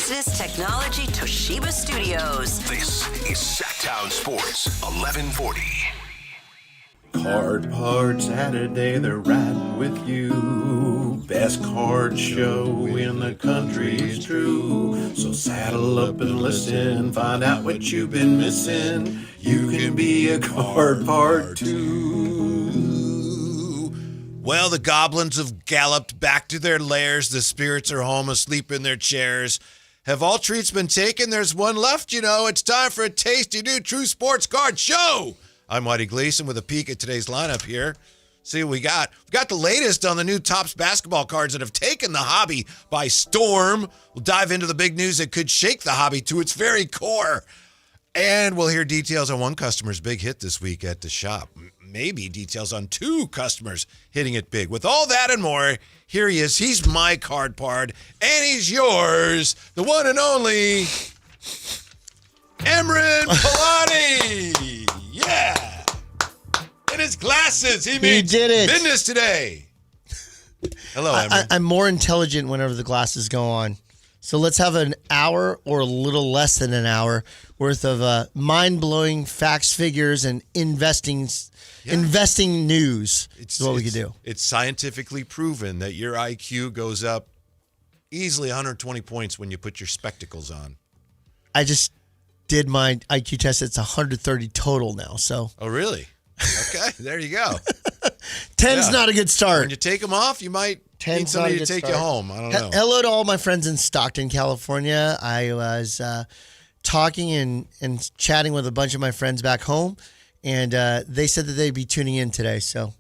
Business Technology Toshiba Studios. This is Sactown Sports 1140. Card Part Saturday, they're riding with you. Best card show in the country's true. So saddle up and listen, find out what you've been missing. You can be a Card Part too. Well, the goblins have galloped back to their lairs. The spirits are home asleep in their chairs. Have all treats been taken? There's one left, you know. It's time for a tasty new True Sports Card Show. I'm Whitey Gleason with a peek at today's lineup here. See what we got. We've got the latest on the new Topps basketball cards that have taken the hobby by storm. We'll dive into the big news that could shake the hobby to its very core. And we'll hear details on one customer's big hit this week at the shop. Maybe details on two customers hitting it big. With all that and more, here he is. He's my card part, and he's yours, the one and only Emran Pilani. Yeah. In his glasses. He did it. Business today. Hello, Emran. I'm more intelligent whenever the glasses go on. So let's have an hour or a little less than an hour worth of mind-blowing facts, figures, and investing news. It's what we could do. It's scientifically proven that your IQ goes up easily 120 points when you put your spectacles on. I just did my IQ test. It's 130 total now. So. Oh, really? Okay, there you go. 10's not a good start. When you take them off, you might need somebody to take you home. I don't know. Hello to all my friends in Stockton, California. I was talking and chatting with a bunch of my friends back home, and they said that they'd be tuning in today. So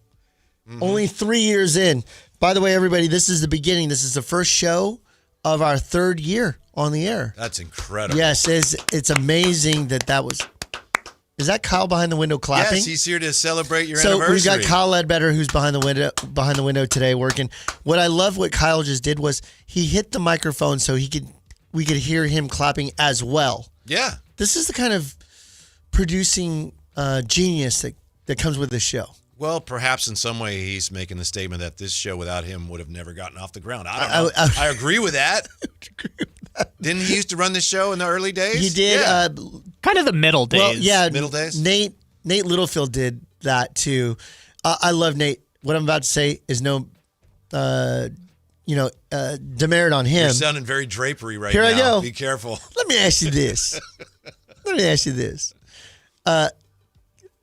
only 3 years in. By the way, everybody, this is the beginning. This is the first show of our third year on the air. That's incredible. Yes, it's amazing that was... Is that Kyle behind the window clapping? Yes, he's here to celebrate your anniversary. So we've got Kyle Ledbetter, who's behind the window today working. What I love what Kyle just did was he hit the microphone so we could hear him clapping as well. Yeah. This is the kind of producing genius that comes with this show. Well, perhaps in some way he's making the statement that this show without him would have never gotten off the ground. I don't know. I agree with that. Didn't he used to run the show in the early days? He did. Yeah. Kind of the middle days. Well, yeah, middle days. Nate Littlefield did that too. I love Nate. What I'm about to say is no, demerit on him. You're sounding very drapery right Here now. I go. Be careful. Let me ask you this.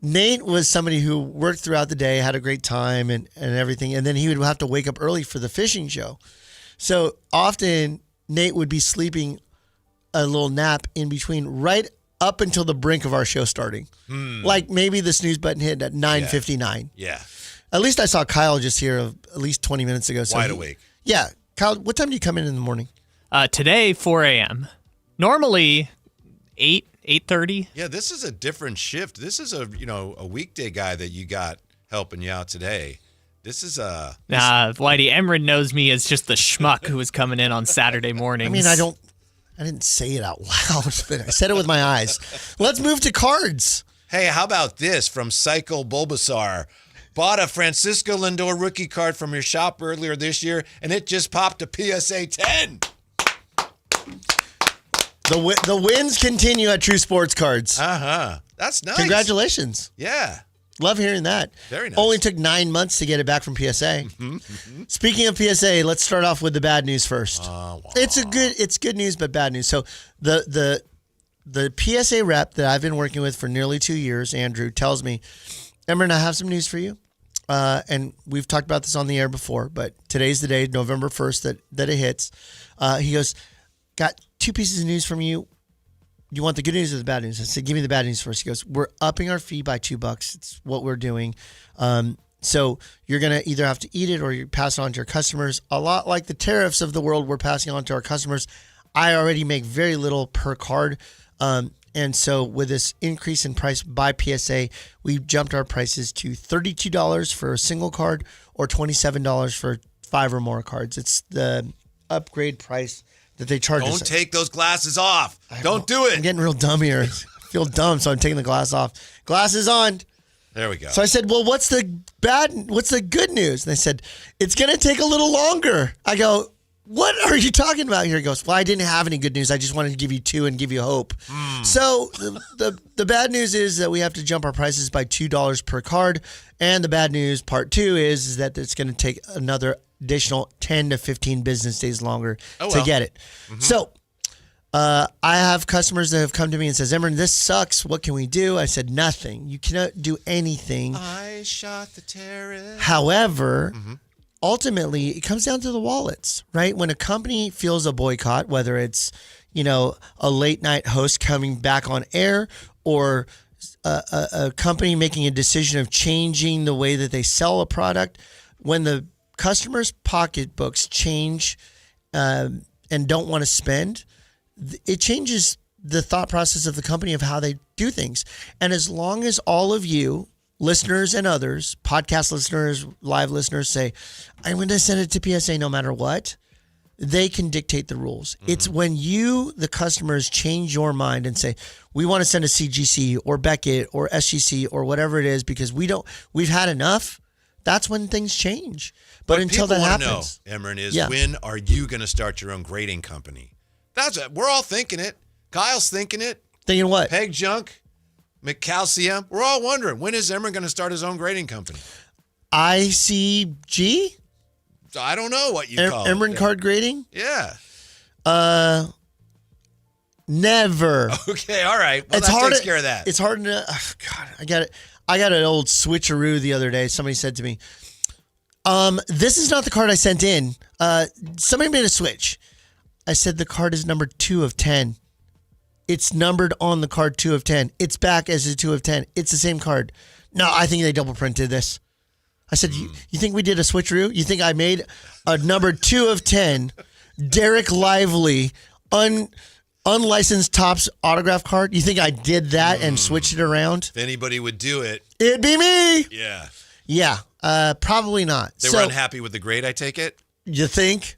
Nate was somebody who worked throughout the day, had a great time and everything, and then he would have to wake up early for the fishing show. So often Nate would be sleeping a little nap in between right up until the brink of our show starting. Like maybe the snooze button hit at 9:59. Yeah. At least I saw Kyle just here at least 20 minutes ago. So Wide awake. Yeah. Kyle, what time do you come in the morning? Today, 4 a.m. Normally, 8:30. Yeah, this is a different shift. This is a weekday guy that you got helping you out today. This is Whitey, Emran knows me as just the schmuck who was coming in on Saturday mornings. I mean, I didn't say it out loud, but I said it with my eyes. Let's move to cards. Hey, how about this from Psycho Bulbasaur? Bought a Francisco Lindor rookie card from your shop earlier this year, and it just popped a PSA 10. The wins continue at True Sports Cards. That's nice. Congratulations. Yeah. Love hearing that. Very nice. Only took 9 months to get it back from PSA. Speaking of PSA, let's start off with the bad news first. It's good news, but bad news. So the PSA rep that I've been working with for nearly 2 years, Andrew, tells me, Emran, I have some news for you. And we've talked about this on the air before, but today's the day, November 1st, that it hits. He goes, got 2 pieces of news from you. You want the good news or the bad news? I said, give me the bad news first. He goes, we're upping our fee by $2. It's what we're doing. So you're going to either have to eat it or you pass it on to your customers. A lot like the tariffs of the world we're passing on to our customers. I already make very little per card. And so with this increase in price by PSA, we've jumped our prices to $32 for a single card or $27 for 5 or more cards. It's the upgrade price that they charge us. Don't take those glasses off. Don't do it. I'm getting real dumb here. I feel dumb, so I'm taking the glass off. Glasses on. There we go. So I said, well, what's the good news? And they said, it's going to take a little longer. I go, what are you talking about here? He goes, well, I didn't have any good news. I just wanted to give you 2 and give you hope. So the bad news is that we have to jump our prices by $2 per card. And the bad news, part 2, is that it's going to take another additional 10 to 15 business days longer to get it. So I have customers that have come to me and says, Emran, this sucks. What can we do? I said, nothing. You cannot do anything. I shot the terrorist. However, ultimately, it comes down to the wallets, right? When a company feels a boycott, whether it's, a late night host coming back on air or a company making a decision of changing the way that they sell a product, when the customers' pocketbooks change and don't want to spend, it changes the thought process of the company of how they do things. And as long as all of you, listeners and others, podcast listeners, live listeners, say, I'm going to send it to PSA no matter what, they can dictate the rules. It's when you, the customers, change your mind and say, we want to send a CGC or Beckett or SGC or whatever it is because we've had enough. That's when things change. But until that happens. Know, Emran, is when are you going to start your own grading company? We're all thinking it. Kyle's thinking it. Thinking what? Peg Junk, McCalcium. We're all wondering, when is Emran going to start his own grading company? ICG? I don't know what you call it. Emran Card Grading? Yeah. Never. Okay, all right. Well, it's that hard takes care of that. It's hard to. Oh, God, I got it. I got an old switcheroo the other day. Somebody said to me, "This is not the card I sent in. Somebody made a switch." I said the card is number 2 of 10. It's numbered on the card 2 of 10. It's back as a 2 of 10. It's the same card. No, I think they double printed this. I said, you think we did a switcheroo? You think I made a number 2 of 10 Derek Lively unlicensed Topps autograph card? You think I did that and switched it around? If anybody would do it, it'd be me. Yeah. Yeah. Probably not. They were unhappy with the grade, I take it? You think?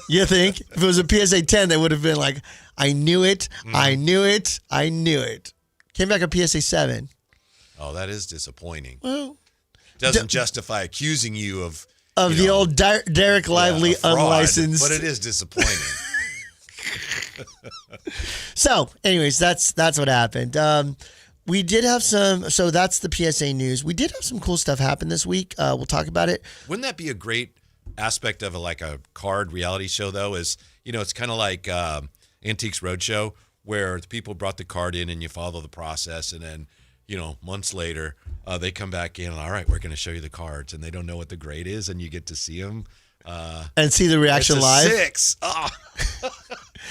You think? If it was a PSA 10, they would have been like, I knew it. I knew it. I knew it. Came back a PSA 7. Oh, that is disappointing. Well, doesn't justify accusing you of the old Derek Lively fraud, unlicensed. but it is disappointing. So, anyways, that's what happened. We did have some. So that's the PSA news. We did have some cool stuff happen this week. We'll talk about it. Wouldn't that be a great aspect of a card reality show though? Is it's kind of like Antiques Roadshow where the people brought the card in and you follow the process and then months later they come back in. All right, we're going to show you the cards, and they don't know what the grade is, and you get to see them and see the reaction it's a live. 6. Oh.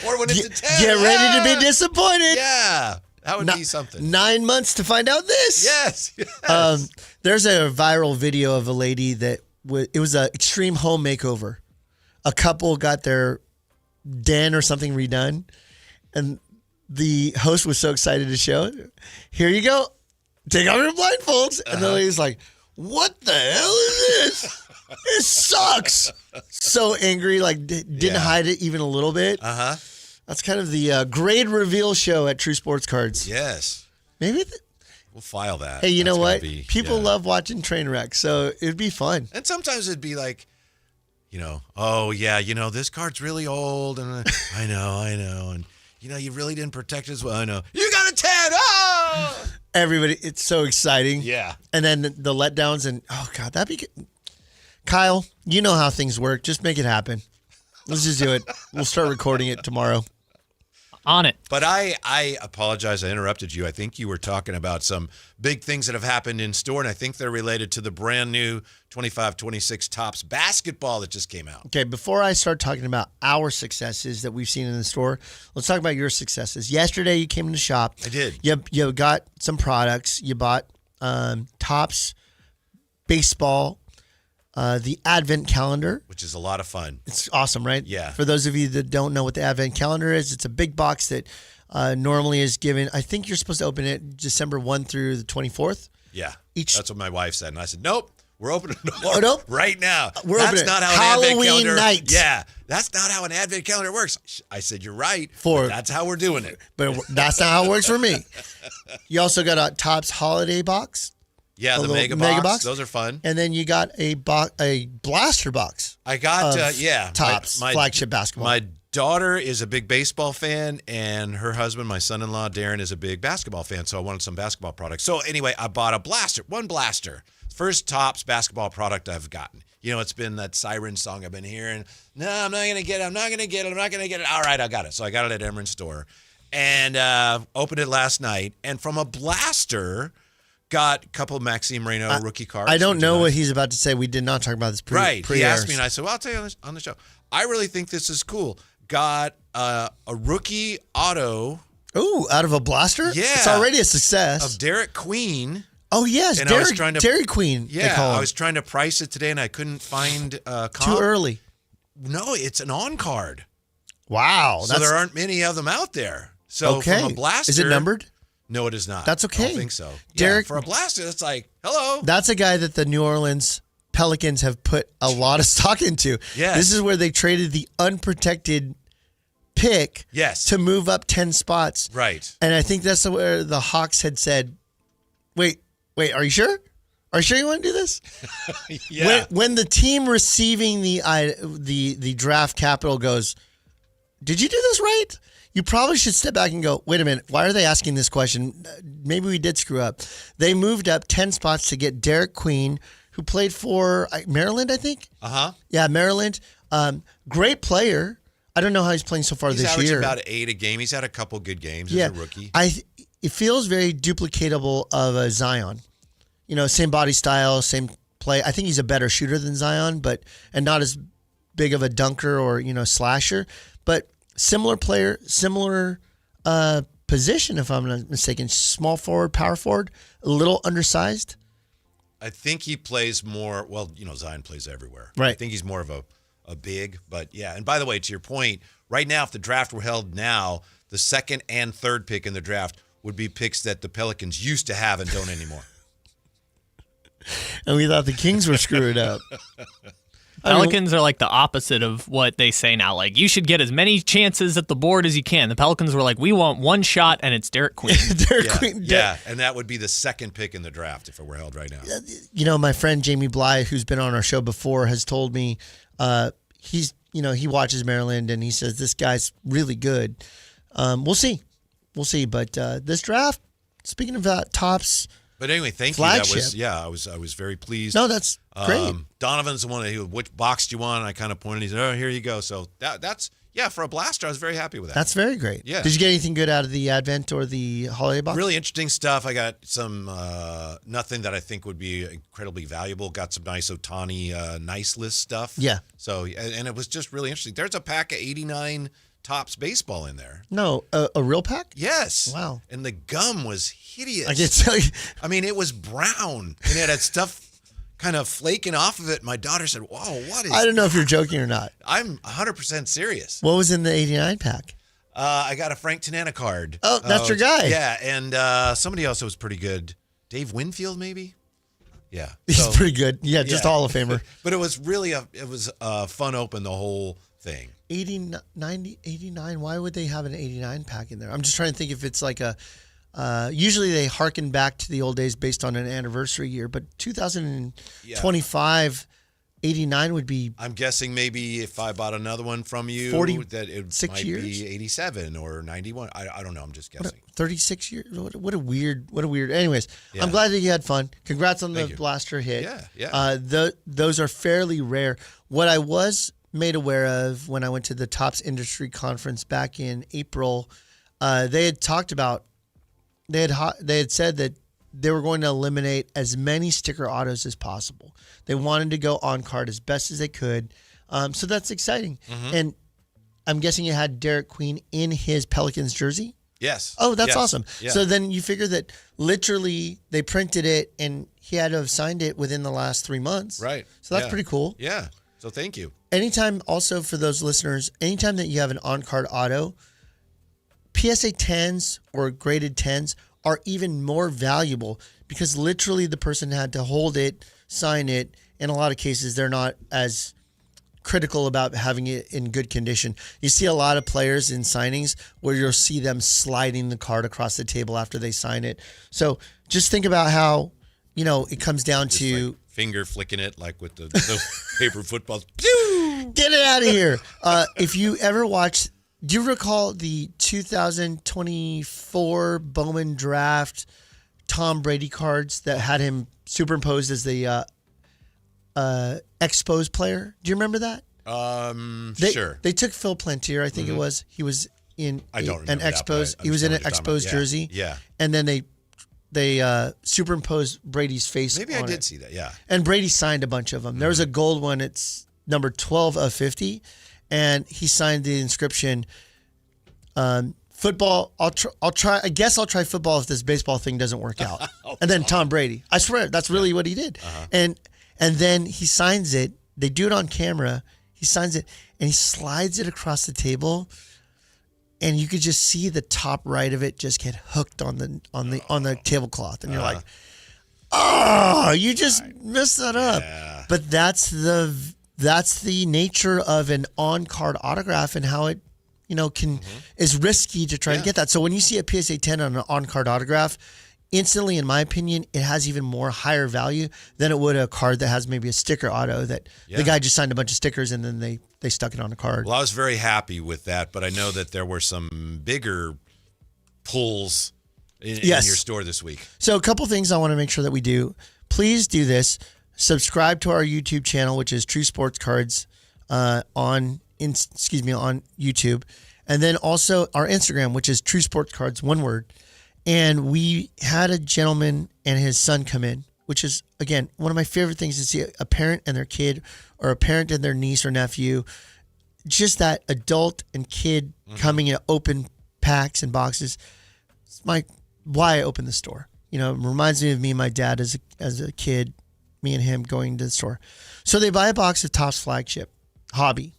Or when it's a 10. Get ready to be disappointed. Yeah, that would be something. 9 months to find out this. Yes. There's a viral video of a lady that it was an extreme home makeover. A couple got their den or something redone, and the host was so excited to show it. Here you go. Take off your blindfolds. And the lady's like, what the hell is this? It sucks. So angry, didn't hide it even a little bit. That's kind of the grade reveal show at True Sports Cards. Yes. Maybe we'll file that. Hey, you know what? People love watching train wrecks, so it'd be fun. And sometimes it'd be like, oh yeah, this card's really old, and I know, and you really didn't protect it as well. I know. You got a 10. Oh! Everybody, it's so exciting. Yeah. And then the letdowns and, oh, God, that'd be good. Kyle, you know how things work. Just make it happen. Let's just do it. We'll start recording it tomorrow. On it. But I apologize. I interrupted you. I think you were talking about some big things that have happened in store, and I think they're related to the brand new 25-26 Topps basketball that just came out. Okay, before I start talking about our successes that we've seen in the store, let's talk about your successes. Yesterday, you came in the shop. I did. You got some products. You bought Topps baseball, the Advent calendar. Which is a lot of fun. It's awesome, right? Yeah. For those of you that don't know what the Advent calendar is, it's a big box that normally is given. I think you're supposed to open it December 1 through the 24th. Yeah. That's what my wife said. And I said, nope. We're opening the nope. right now. That's not how Halloween an Advent calendar. night. Yeah, that's not how an Advent calendar works. I said, you're right. That's how we're doing it. But that's not how it works for me. You also got a Topps holiday box. Yeah, a the little mega box. Those are fun. And then you got a blaster box. I got of Topps flagship basketball. My daughter is a big baseball fan, and her husband, my son-in-law Darren, is a big basketball fan. So I wanted some basketball products. So anyway, I bought one blaster. First Topps basketball product I've gotten. You know, it's been that siren song I've been hearing. No, I'm not gonna get it. I'm not gonna get it. All right, I got it. So I got it at Emeren's store, and opened it last night. And from a blaster, got a couple of Maxime Reynaud rookie cards. I don't know what he's about to say. We did not talk about this Right. He asked me, and I said, well, I'll tell you on the show. I really think this is cool. Got a rookie auto. Ooh, out of a blaster? Yeah. It's already a success. Of Derek Queen. Oh, yes. And Dairy Queen. Yeah. I was trying to price it today, and I couldn't find a comp. Too early. No, it's an on-card. Wow. So there aren't many of them out there. So from a blaster. Is it numbered? No, it is not. That's okay. I don't think so. Derek, for a blaster, it's like, hello. That's a guy that the New Orleans Pelicans have put a lot of stock into. Yes. This is where they traded the unprotected pick to move up 10 spots. Right. And I think that's where the Hawks had said, wait, are you sure? Are you sure you want to do this? Yeah. When the team receiving the draft capital goes, did you do this right? You probably should step back and go, wait a minute, why are they asking this question? Maybe we did screw up. They moved up 10 spots to get Derek Queen, who played for Maryland, I think. Uh-huh. Yeah, Maryland. Great player. I don't know how he's playing so far this year. He's averaging about 8 a game. He's had a couple good games as a rookie. It feels very duplicatable of a Zion. You know, same body style, same play. I think he's a better shooter than Zion, and not as big of a dunker or, slasher. But similar player, similar position, if I'm not mistaken. Small forward, power forward, a little undersized. I think he plays more, Zion plays everywhere. Right. I think he's more of a big, but yeah. And by the way, to your point, right now, if the draft were held now, the second and third pick in the draft would be picks that the Pelicans used to have and don't anymore. And we thought the Kings were screwed up. Pelicans are like the opposite of what they say now. Like, you should get as many chances at the board as you can. The Pelicans were like, we want one shot, and it's Derek Queen. Yeah, and that would be the second pick in the draft if it were held right now. My friend Jamie Bly, who's been on our show before, has told me he watches Maryland, and he says this guy's really good. We'll see. But this draft, speaking of Topps. But anyway, thank flagship. you. I was very pleased. No, that's great. Donovan's the one which box do you want? And I kind of pointed. He said, "Oh, here you go." So that's for a blaster, I was very happy with that. That's very great. Yeah. Did you get anything good out of the Advent or the holiday box? Really interesting stuff. I got some nothing that I think would be incredibly valuable. Got some nice Otani nice list stuff. Yeah. So and it was just really interesting. There's a pack of 89 Topps baseball in there. No, a real pack? Yes. Wow. And the gum was hideous. I can tell you. I mean, it was brown, and it had stuff kind of flaking off of it. My daughter said, "Wow, what is?" I don't know if you're joking or not. I'm 100% serious. What was in the 89 pack? I got a Frank Tanana card. Oh, that's your guy. Yeah, and somebody else that was pretty good. Dave Winfield, maybe. Yeah, he's pretty good. Yeah, just Hall of Famer. But it was really a fun open, the whole thing. 89. Why would they have an 89 pack in there? I'm just trying to think if it's like usually they harken back to the old days based on an anniversary year, but 2025 89 would be. I'm guessing maybe if I bought another one from you, 40, that it 6 might years? be 87 or 91. I don't know. I'm just guessing. 36 years. What a weird. Anyways, I'm glad that you had fun. Congrats on the blaster hit. Yeah. Those are fairly rare. What I was made aware of when I went to the Topps Industry Conference back in April, they had talked about. They had said that they were going to eliminate as many sticker autos as possible. They wanted to go on card as best as they could. So that's exciting. Mm-hmm. And I'm guessing you had Derek Queen in his Pelicans jersey? Yes. Oh, that's awesome. Yeah. So then you figure that literally they printed it and he had to have signed it within the last 3 months. Right. So that's pretty cool. Yeah. So thank you. Anytime, also for those listeners, anytime that you have an on-card auto, PSA 10s or graded 10s are even more valuable because literally the person had to hold it, sign it. In a lot of cases, they're not as critical about having it in good condition. You see a lot of players in signings where you'll see them sliding the card across the table after they sign it. So just think about how it comes down Just to like finger flicking it like with the paper footballs. Pew! get it out of here. If you ever watched, do you recall the 2024 Bowman draft Tom Brady cards that had him superimposed as the Expos player? Do you remember that? Sure. They took Phil Plantier, I think it was. He was in I don't an remember that, but Expos. I He was in an understand what you're Expos talking about. jersey. Yeah. And then they superimposed Brady's face. Maybe on I did it. see that. Yeah. And Brady signed a bunch of them. There was a gold one. It's number 12 of 50, and he signed the inscription. Football. I'll try. I guess I'll try football if this baseball thing doesn't work out. And then Tom Brady. I swear that's really what he did. And then he signs it. They do it on camera. He signs it and he slides it across the table, and you could just see the top right of it just get hooked on the tablecloth, and you're like, "Oh, you just messed that up." But that's the nature of an on-card autograph and how it is risky to try to get that. So when you see a PSA 10 on an on-card autograph, instantly, in my opinion, it has even more higher value than it would a card that has maybe a sticker auto that the guy just signed a bunch of stickers and then they stuck it on a card. Well, I was very happy with that, but I know that there were some bigger pulls in your store this week. So a couple things I want to make sure that we do. Please do this. Subscribe to our YouTube channel, which is True Sports Cards on YouTube. And then also our Instagram, which is True Sports Cards, one word. And we had a gentleman and his son come in, which is, again, one of my favorite things to see a parent and their kid or a parent and their niece or nephew. Just that adult and kid coming in open packs and boxes. It's why I opened the store. It reminds me of me and my dad as a kid, me and him going to the store. So they buy a box of Topps Flagship Hobby.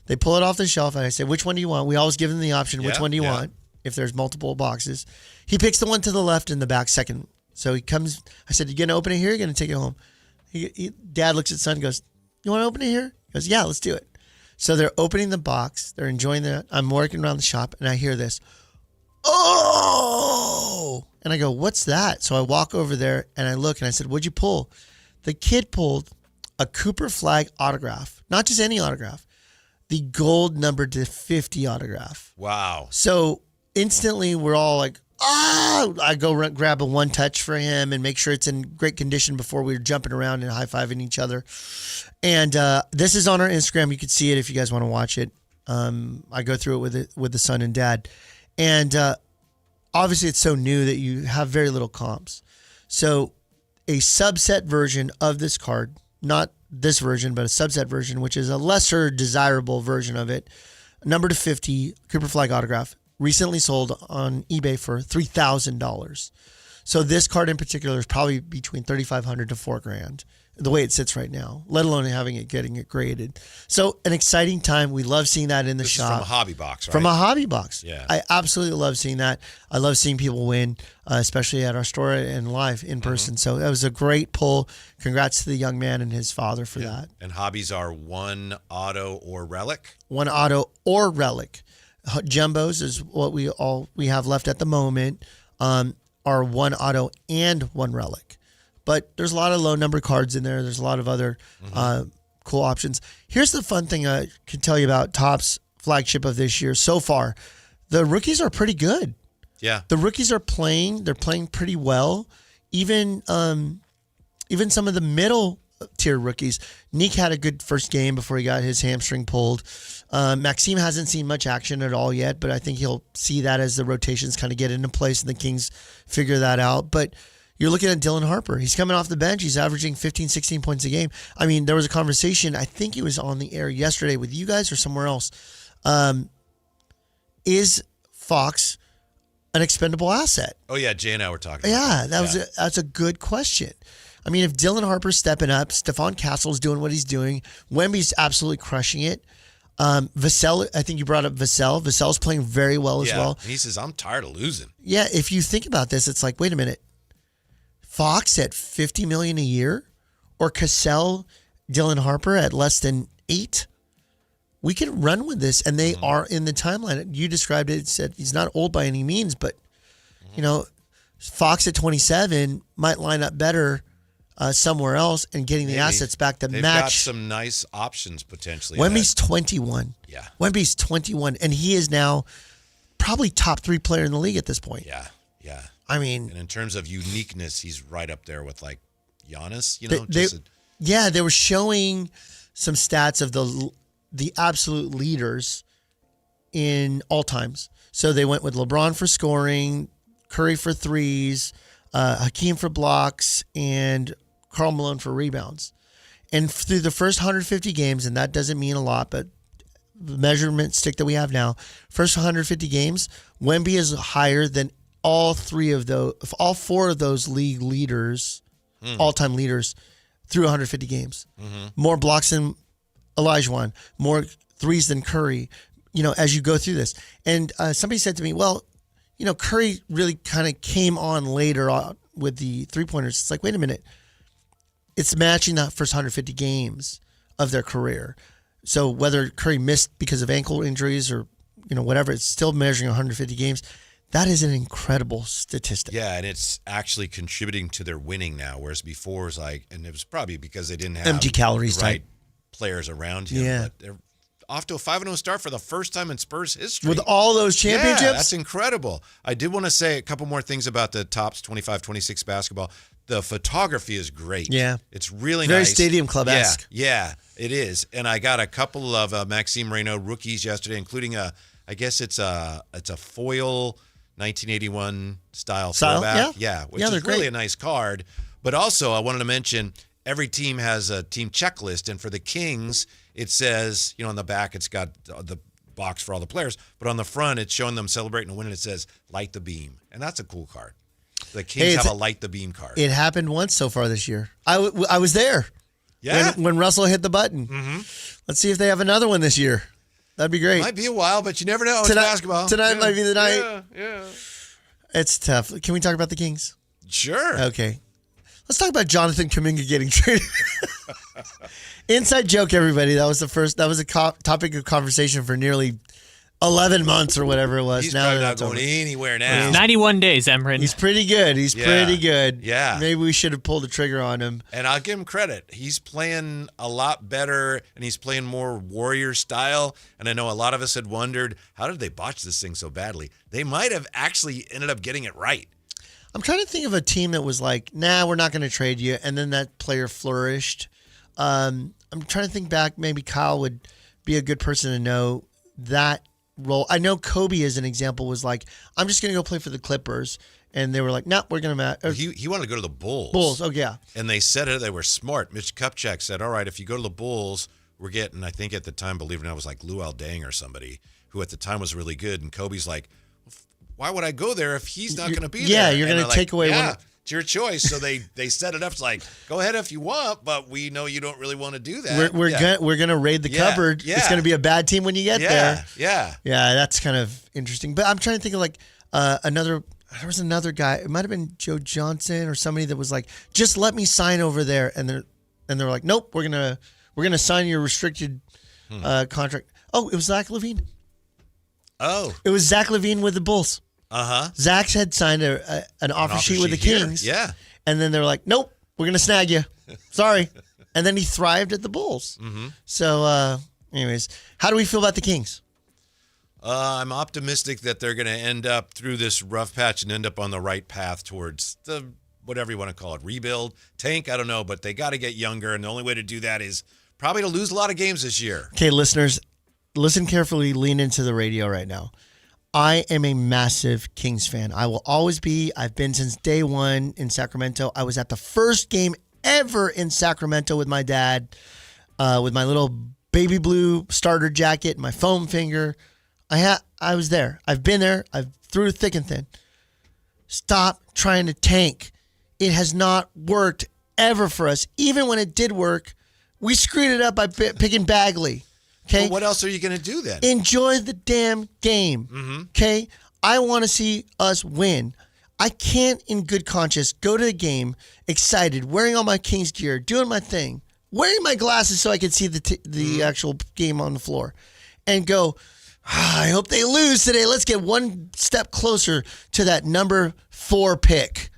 They pull it off the shelf and I say, which one do you want? We always give them the option, which one do you want? If there's multiple boxes. He picks the one to the left in the back second. So he comes, I said, you going to open it here? You're going to take it home? Dad looks at son and goes, you want to open it here? He goes, yeah, let's do it. So they're opening the box. They're enjoying that. I'm working around the shop and I hear this, oh! And I go, what's that? So I walk over there and I look and I said, what'd you pull? The kid pulled a Cooper Flag autograph. Not just any autograph. The gold number to 50 autograph. Wow. So instantly we're all like, I go grab a one touch for him and make sure it's in great condition before we're jumping around and high-fiving each other. And this is on our Instagram. You can see it if you guys want to watch it. I go through it with the son and dad. And obviously it's so new that you have very little comps. So a subset version of this card, not this version, but a subset version, which is a lesser desirable version of it, number to 50, Cooper Flag autograph, recently sold on eBay for $3,000. So this card in particular is probably between $3,500 to $4,000, the way it sits right now, let alone getting it graded. So an exciting time. We love seeing that in the shop. From a hobby box, right? From a hobby box. Yeah. I absolutely love seeing that. I love seeing people win, especially at our store and live in person. So that was a great pull. Congrats to the young man and his father for that. And hobbies are one auto or relic? One auto or relic. Jumbos is what we have left at the moment, are one auto and one relic. But there's a lot of low number cards in there. There's a lot of other cool options. Here's the fun thing I can tell you about Topps Flagship of this year so far. The rookies are pretty good. Yeah. The rookies are playing. They're playing pretty well. Even some of the middle tier rookies. Nick had a good first game before he got his hamstring pulled. Maxime hasn't seen much action at all yet, but I think he'll see that as the rotations kind of get into place and the Kings figure that out. But you're looking at Dylan Harper. He's coming off the bench. He's averaging 15, 16 points a game. I mean, there was a conversation, I think it was on the air yesterday with you guys or somewhere else. Is Fox an expendable asset? Oh, yeah. Jay and I were talking about that. That's a good question. I mean, if Dylan Harper's stepping up, Stephon Castle's doing what he's doing, Wemby's absolutely crushing it. Vassell, I think you brought up Vassell. Vassell's playing very well as well. And he says, I'm tired of losing. Yeah, if you think about this, it's like, wait a minute. Fox at $50 million a year, or Cassell, Dylan Harper at less than $8 million? We can run with this, and they are in the timeline. You described it, said he's not old by any means, but, Fox at 27 might line up better somewhere else and getting the Maybe. assets back to They've match. got some nice options potentially. Wemby's 21. Yeah. Wemby's 21, and he is now probably top 3 player in the league at this point. Yeah. I mean, And in terms of uniqueness, he's right up there with like Giannis. they were showing some stats of the absolute leaders in all times. So they went with LeBron for scoring, Curry for threes, Hakeem for blocks, and Karl Malone for rebounds. And through the first 150 games, and that doesn't mean a lot, but the measurement stick that we have now, first 150 games, Wemby is higher than all 4 of those league leaders, all-time leaders, through 150 games. More blocks than Olajuwon, more threes than Curry, as you go through this. And somebody said to me, well, Curry really kind of came on later on with the three-pointers. It's like, wait a minute. It's matching that first 150 games of their career. So whether Curry missed because of ankle injuries or, whatever, it's still measuring 150 games. That is an incredible statistic. Yeah, and it's actually contributing to their winning now, whereas before it was like, and it was probably because they didn't have empty calories the right type players around him. Yeah. But they're off to a 5-0 start for the first time in Spurs history. with all those championships. Yeah, that's incredible. I did want to say a couple more things about the Tops 25-26 basketball. The photography is great. Yeah. It's really Very nice. Stadium Club-esque. Yeah, it is. And I got a couple of Maxime Reynaud rookies yesterday, including I guess it's a foil 1981 style throwback. Yeah. Which Yeah, they're is really great. a nice card. But also, I wanted to mention every team has a team checklist, and for the Kings, it says, on the back, it's got the box for all the players, but on the front, it's showing them celebrating a win, and it says "Light the Beam," and that's a cool card. The Kings have a "Light the Beam" card. It happened once so far this year. I was there. Yeah. When Russell hit the button. Mm-hmm. Let's see if they have another one this year. That'd be great. Might be a while, but you never know. It's Tonight- basketball. tonight might be the night. Yeah. It's tough. Can we talk about the Kings? Sure. Okay. Let's talk about Jonathan Kuminga getting traded. Inside joke, everybody. That was a topic of conversation for nearly 11 months or whatever it was. He's now probably not that's going over. anywhere now. 91 days, Emran. He's pretty good. He's pretty good. Yeah. Maybe we should have pulled the trigger on him. And I'll give him credit. He's playing a lot better, and he's playing more Warrior style. And I know a lot of us had wondered, how did they botch this thing so badly? They might have actually ended up getting it right. I'm trying to think of a team that was like, nah, we're not going to trade you. And then that player flourished. I'm trying to think back. Maybe Kyle would be a good person to know that role. I know Kobe, as an example, was like, I'm just going to go play for the Clippers. And they were like, no, we're going to He wanted to go to the Bulls. Bulls. Oh, yeah. And they said it. They were smart. Mitch Kupchak said, all right, if you go to the Bulls, we're getting, I think at the time, believe it or not, it was like Luol Deng or somebody who at the time was really good. And Kobe's like, why would I go there if he's not going to be there? Yeah, you're And going to they're take away yeah, one. it's your choice. So they set it up. It's like, go ahead if you want, but we know you don't really want to do that. We're gonna raid the cupboard. Yeah. It's gonna be a bad team when you get there. Yeah. Yeah, that's kind of interesting. But I'm trying to think of like another. There was another guy. It might have been Joe Johnson or somebody that was like, just let me sign over there, and they're like, nope, we're gonna sign your restricted contract. Oh, it was Zach LaVine. Oh. It was Zach LaVine with the Bulls. Uh-huh. Zach had signed an offer sheet with the here. Kings. Yeah. And then they were like, nope, we're going to snag you. Sorry. And then he thrived at the Bulls. Mm-hmm. So, anyways, how do we feel about the Kings? I'm optimistic that they're going to end up through this rough patch and end up on the right path towards the, whatever you want to call it, rebuild, tank, I don't know, but they got to get younger, and the only way to do that is probably to lose a lot of games this year. Okay, listeners, listen carefully, lean into the radio right now. I am a massive Kings fan. I will always be. I've been since day one in Sacramento. I was at the first game ever in Sacramento with my dad, with my little baby blue starter jacket, my foam finger. I was there. I've been there. I've through thick and thin. Stop trying to tank. It has not worked ever for us. Even when it did work, we screwed it up by picking Bagley. Okay. Well, what else are you going to do then? Enjoy the damn game. Okay. I want to see us win. I can't, in good conscience, go to the game excited, wearing all my Kings gear, doing my thing, wearing my glasses so I can see the actual game on the floor, and go, I hope they lose today. Let's get one step closer to that number 4 pick.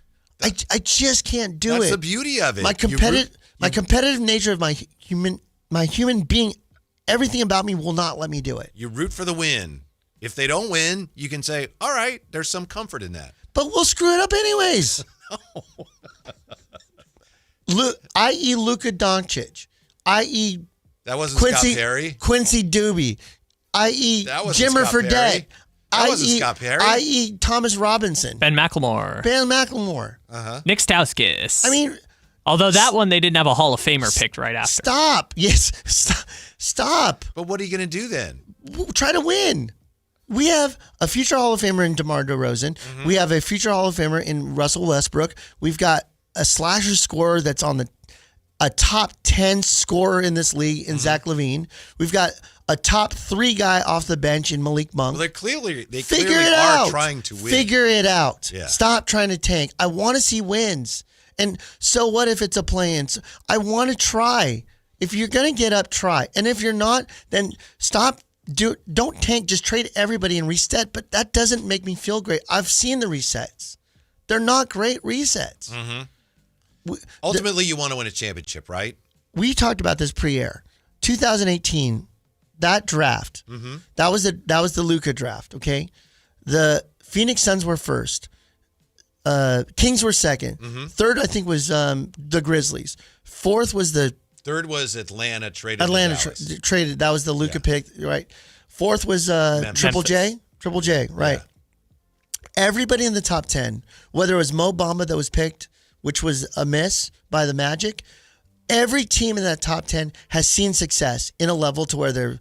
I just can't do it. That's the beauty of it. My competitive nature of my human being, everything about me will not let me do it. You root for the win. If they don't win, you can say, all right, there's some comfort in that. But we'll screw it up anyways. I.e. Luka Doncic. I.e. That wasn't Scott Perry. Quincy Doobie. I.e. Jimmer Fredette. That wasn't Scott Perry. I.e. Thomas Robinson. Ben McLemore. Nick Stauskas. I mean, although that one they didn't have a Hall of Famer picked right after. Stop. Yes. Stop. But what are you going to do then? Try to win. We have a future Hall of Famer in DeMar DeRozan. Mm-hmm. We have a future Hall of Famer in Russell Westbrook. We've got a slasher scorer that's on a top 10 scorer in this league in Zach LaVine. We've got a top 3 guy off the bench in Malik Monk. Well, they clearly are trying to win. Figure it out. Yeah. Stop trying to tank. I want to see wins. And so what if it's a play-in? I want to try. If you're going to get up, try. And if you're not, then stop. Don't tank. Just trade everybody and reset. But that doesn't make me feel great. I've seen the resets. They're not great resets. Mm-hmm. Ultimately, you want to win a championship, right? We talked about this pre-air. 2018, that draft, that was the Luka draft, okay? The Phoenix Suns were first. Kings were second. Mm-hmm. Third, I think, was the Grizzlies. Fourth was the... Third was Atlanta traded. Traded. That was the Luka pick, right? Fourth was Triple J. Triple J, right. Yeah. Everybody in the top 10, whether it was Mo Bamba that was picked, which was a miss by the Magic, every team in that top 10 has seen success in a level to where they've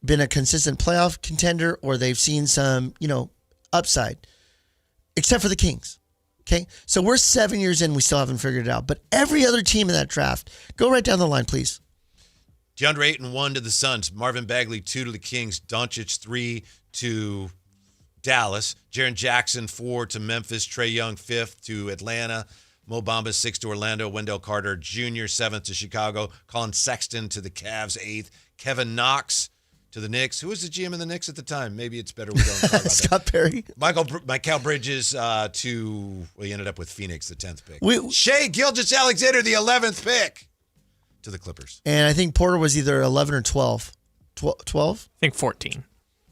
been a consistent playoff contender or they've seen some, upside, except for the Kings. Okay? So we're 7 years in, we still haven't figured it out. But every other team in that draft, go right down the line, please. DeAndre Ayton 1 to the Suns. Marvin Bagley 2 to the Kings. Doncic 3 to Dallas. Jaren Jackson 4 to Memphis. Trae Young 5th to Atlanta. Mo Bamba 6 to Orlando. Wendell Carter Jr. 7th to Chicago. Colin Sexton to the Cavs 8th. Kevin Knox to the Knicks. Who was the GM in the Knicks at the time? Maybe it's better we don't talk about Scott Perry. Mikal Bridges he ended up with Phoenix, the 10th pick. Shea Gilgeous-Alexander, the 11th pick to the Clippers. And I think Porter was either 11 or 12. 12? I think 14.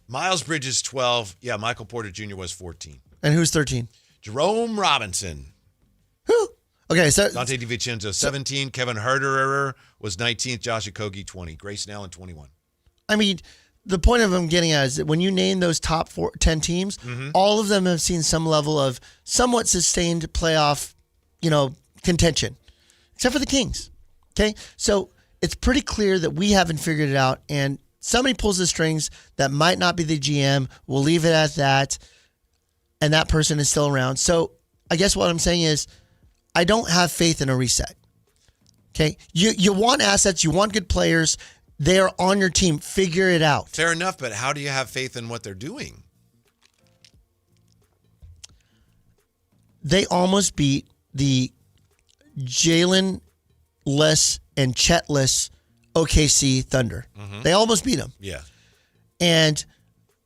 Miles Bridges 12. Yeah, Michael Porter Jr. was 14. And who's 13? Jerome Robinson. Who? Okay, so Dante DiVincenzo 17. Kevin Huerter was 19th. Josh Okogie 20. Grayson Allen 21. I mean, the point of I'm getting at is that when you name those top 10 teams, all of them have seen some level of somewhat sustained playoff, contention, except for the Kings. Okay, so it's pretty clear that we haven't figured it out, and somebody pulls the strings that might not be the GM. We'll leave it at that, and that person is still around. So I guess what I'm saying is I don't have faith in a reset. Okay, you want assets, you want good players. They are on your team. Figure it out. Fair enough, but how do you have faith in what they're doing? They almost beat the Jalen-less and Chet-less OKC Thunder. Mm-hmm. They almost beat them. Yeah. And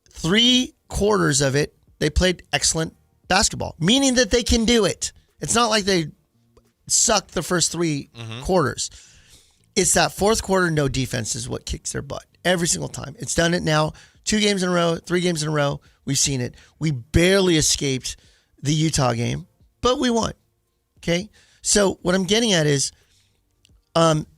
3 quarters of it, they played excellent basketball, meaning that they can do it. It's not like they sucked the first 3 quarters. It's that fourth quarter, no defense is what kicks their butt every single time. It's done it now 2 games in a row, 3 games in a row. We've seen it. We barely escaped the Utah game, but we won. Okay? So what I'm getting at is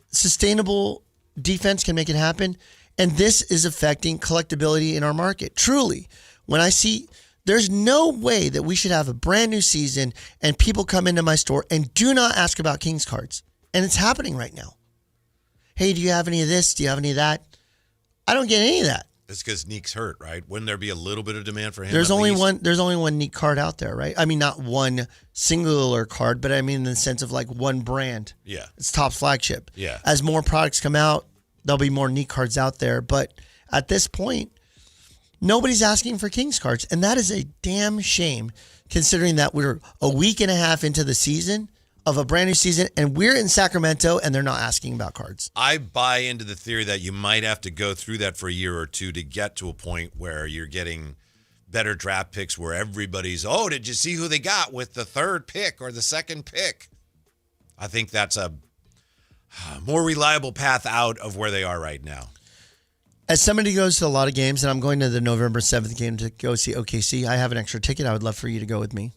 sustainable defense can make it happen, and this is affecting collectability in our market. Truly, when I see there's no way that we should have a brand new season and people come into my store and do not ask about Kings cards, and it's happening right now. Hey, do you have any of this? Do you have any of that? I don't get any of that. It's because Neek's hurt, right? Wouldn't there be a little bit of demand for him? There's only one Neek card out there, right? I mean, not one singular card, but I mean in the sense of like one brand. Yeah. It's top flagship. Yeah. As more products come out, there'll be more Neek cards out there. But at this point, nobody's asking for Kings cards. And that is a damn shame considering that we're a week and a half into the season. of a brand new season, and we're in Sacramento, and they're not asking about cards. I buy into the theory that you might have to go through that for a year or two to get to a point where you're getting better draft picks where everybody's, oh, did you see who they got with the third pick or the second pick? I think that's a more reliable path out of where they are right now. As somebody who goes to a lot of games, and I'm going to the November 7th game to go see OKC, I have an extra ticket. I would love for you to go with me.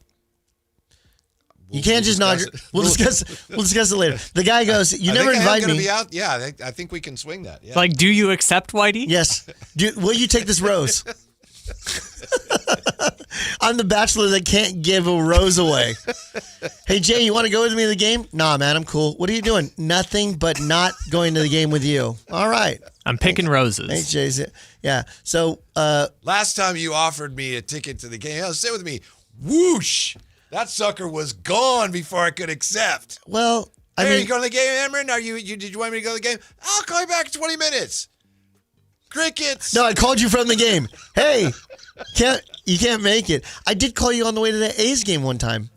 You can't just nod. We'll discuss it later. The guy goes, you never invite me. Be out. Yeah, I think we can swing that. Yeah. Like, do you accept, Whitey? Yes. Will you take this rose? I'm the bachelor that can't give a rose away. Hey, Jay, you want to go with me to the game? Nah, man, I'm cool. What are you doing? Nothing but not going to the game with you. All right. I'm picking roses. Thanks, Jay. Yeah. So last time you offered me a ticket to the game, sit with me. Whoosh. That sucker was gone before I could accept. Well, I hey, mean, are you going to the game, Emron? Did you want me to go to the game? I'll call you back in 20 minutes. Crickets. No, I called you from the game. Hey, you can't make it. I did call you on the way to the A's game one time.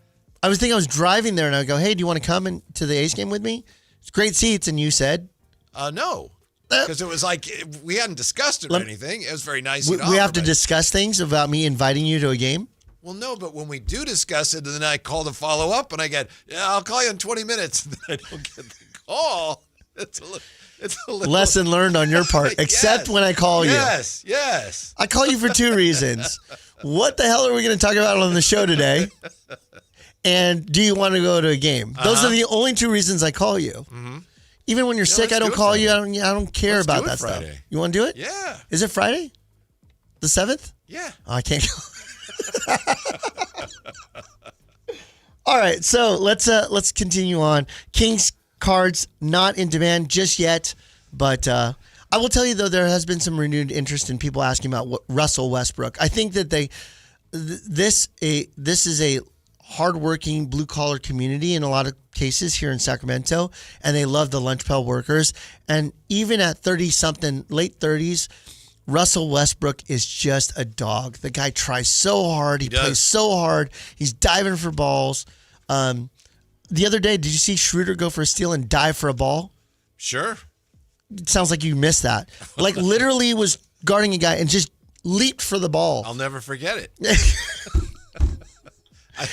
I was driving there, and I would go, hey, do you want to come to the A's game with me? It's great seats, and you said? No. Because it was like we hadn't discussed it or anything. It was very nice. We have to discuss things about me inviting you to a game? Well, no, but when we do discuss it, and then I call to follow up, and I get, I'll call you in 20 minutes, and then I don't get the call. It's a little lesson learned on your part, except when I call you. Yes. I call you for two reasons. What the hell are we going to talk about on the show today? And do you want to go to a game? Those are the only two reasons I call you. Mm-hmm. Even when you're sick, I don't call you. I don't care about that Friday. stuff. You want to do it? Yeah. Is it Friday? The 7th? Yeah. Oh, I can't go. All right, so let's continue on. Kings cards not in demand just yet, but I will tell you though there has been some renewed interest in people asking about Russell Westbrook. I think that this is a hardworking blue collar community in a lot of cases here in Sacramento, and they love the lunch pail workers. And even at 30 something, late 30s. Russell Westbrook is just a dog. The guy tries so hard. He plays so hard. He's diving for balls. The other day, did you see Schroeder go for a steal and dive for a ball? Sure. It sounds like you missed that. Like literally was guarding a guy and just leaped for the ball. I'll never forget it. I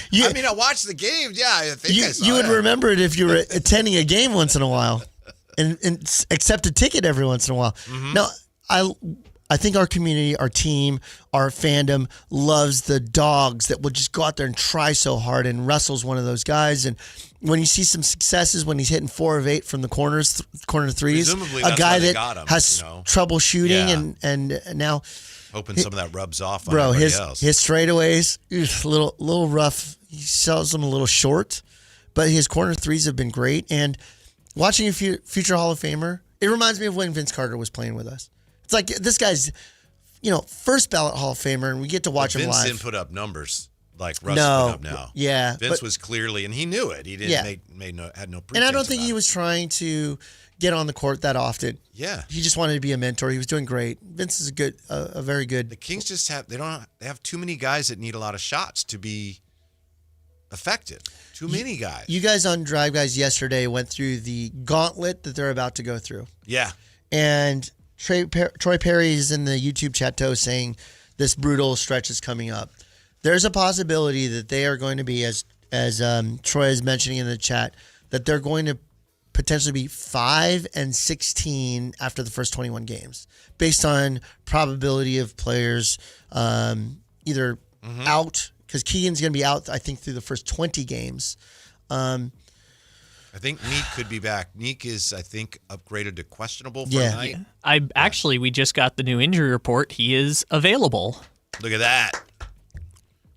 watched the game. Yeah, I think I saw you would it. remember it if you were attending a game once in a while and accept a ticket every once in a while. Mm-hmm. No, I think our community, our team, our fandom loves the dogs that will just go out there and try so hard. And Russell's one of those guys. And when you see some successes, when he's hitting 4 of 8 from the corner threes, presumably a guy that got him, has trouble shooting and now hoping some of that rubs off on everybody else. His straightaways, little rough. He sells them a little short, but his corner threes have been great. And watching a future Hall of Famer, it reminds me of when Vince Carter was playing with us. It's like this guy's, first ballot Hall of Famer, and we get to watch him live. Vince didn't put up numbers like Russ put up now. Yeah, Vince was clearly, and he knew it. He didn't had no pretense. And I don't think he was trying to get on the court that often. Yeah, he just wanted to be a mentor. He was doing great. Vince is a very good. The Kings just have they have too many guys that need a lot of shots to be effective. Too many guys. You guys on Drive Guys yesterday went through the gauntlet that they're about to go through. Yeah, and Troy Perry is in the YouTube chateau saying this brutal stretch is coming up. There's a possibility that they are going to be, as Troy is mentioning in the chat, that they're going to potentially be 5-16 after the first 21 games, based on probability of players either out, because Keegan's going to be out, I think, through the first 20 games. I think Neek could be back. Neek is, I think, upgraded to questionable for tonight. Yeah. We just got the new injury report. He is available. Look at that.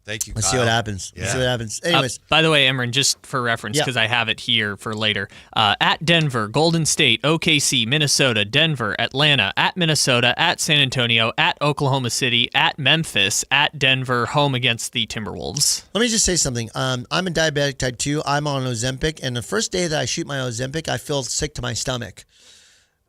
Thank you, Let's Kyle. see what happens. Yeah. Let's see what happens. Anyways. By the way, Emron, just for reference, because I have it here for later. At Denver, Golden State, OKC, Minnesota, Denver, Atlanta, at Minnesota, at San Antonio, at Oklahoma City, at Memphis, at Denver, home against the Timberwolves. Let me just say something. I'm a diabetic type 2. I'm on Ozempic, and the first day that I shoot my Ozempic, I feel sick to my stomach.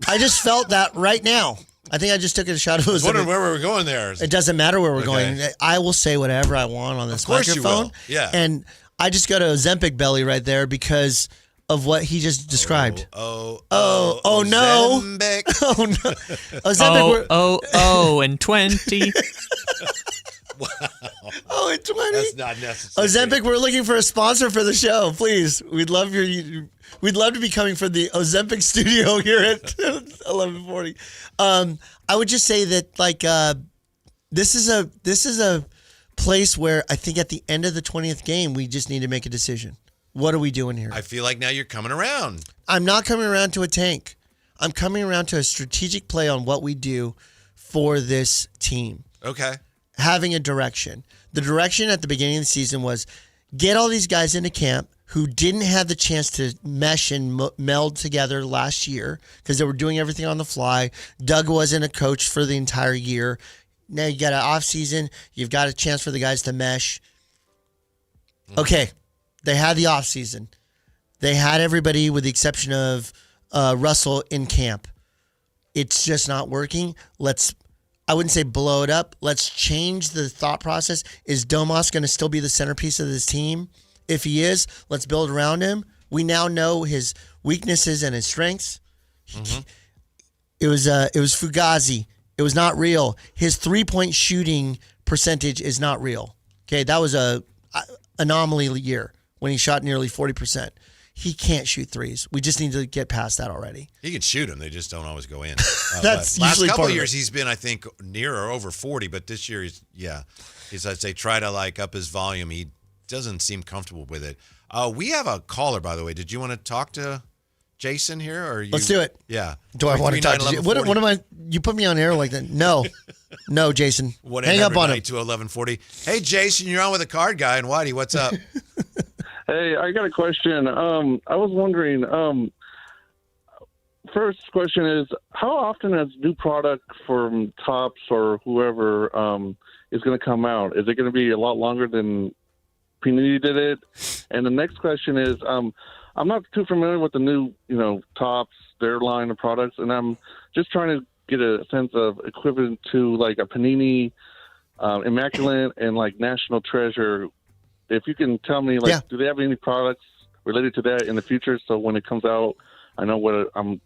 I just felt that right now. I think I just took a shot of Ozempic. I was wondering where we were going there. It doesn't matter where we're going. I will say whatever I want on this Of course microphone. you will. Yeah. And I just got a Ozempic belly right there because of what he just described. Oh no. Ozempic. Oh no. Ozempic, and 20. and 20. That's not necessary. Ozempic, we're looking for a sponsor for the show. Please, we'd love to be coming from the Ozempic studio here at 1140. I would just say that this is a place where I think at the end of the 20th game we just need to make a decision. What are we doing here? I feel like now you're coming around. I'm not coming around to a tank. I'm coming around to a strategic play on what we do for this team. Okay. Having a direction. The direction at the beginning of the season was get all these guys into camp who didn't have the chance to mesh and meld together last year because they were doing everything on the fly. Doug wasn't a coach for the entire year. Now you got an off season. You've got a chance for the guys to mesh. Okay. They had the off season. They had everybody with the exception of Russell in camp. It's just not working. I wouldn't say blow it up. Let's change the thought process. Is Domas going to still be the centerpiece of this team? If he is, let's build around him. We now know his weaknesses and his strengths. It was Fugazi. It was not real. His 3-point shooting percentage is not real. Okay, that was a anomaly year when he shot nearly 40%. He can't shoot threes. We just need to get past that already. He can shoot them. They just don't always go in. That's last usually couple part of of years it. he's been, I think, near or over 40, but this year he's I'd say try to up his volume. He doesn't seem comfortable with it. We have a caller, by the way. Did you want to talk to Jason here? Or Let's do it. Yeah. Do I want to talk to you? What am I? You put me on air like that? No, no, Jason. Hang up on him. To 1140. Hey, Jason, you're on with the card guy and Whitey. What's up? Hey, I got a question. I was wondering, first question is, how often has new product from Topps or whoever is going to come out? Is it going to be a lot longer than Panini did it? And the next question is, I'm not too familiar with the new, Topps, their line of products, and I'm just trying to get a sense of equivalent to like a Panini, Immaculate, and like National Treasure. If you can tell me, do they have any products related to that in the future? So when it comes out, I know what I'm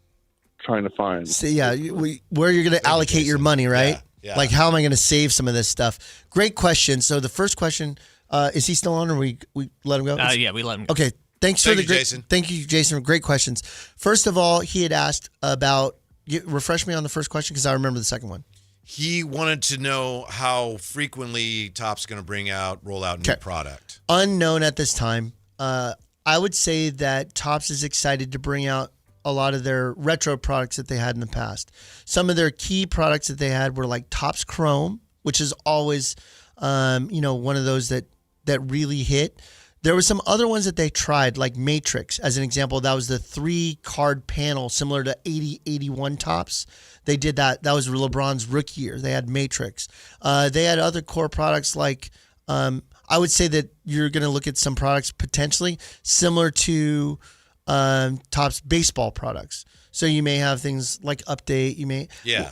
trying to find. So, where you're going to allocate your money, right? Yeah. Like, how am I going to save some of this stuff? Great question. So the first question, is he still on, or we let him go? Yeah, we let him go. Okay. Thank you, Jason. Thank you, Jason. Great questions. First of all, he had asked about. Refresh me on the first question because I remember the second one. He wanted to know how frequently Topps going to roll out new product. Unknown at this time. I would say that Topps is excited to bring out a lot of their retro products that they had in the past. Some of their key products that they had were like Topps Chrome, which is always, one of those that really hit. There were some other ones that they tried, like Matrix, as an example. That was the 3-card panel, similar to 80-81 Topps. They did that. That was LeBron's rookie year. They had Matrix. They had other core products like, I would say that you're going to look at some products potentially similar to Topps baseball products. So you may have things like Update. You may. Yeah.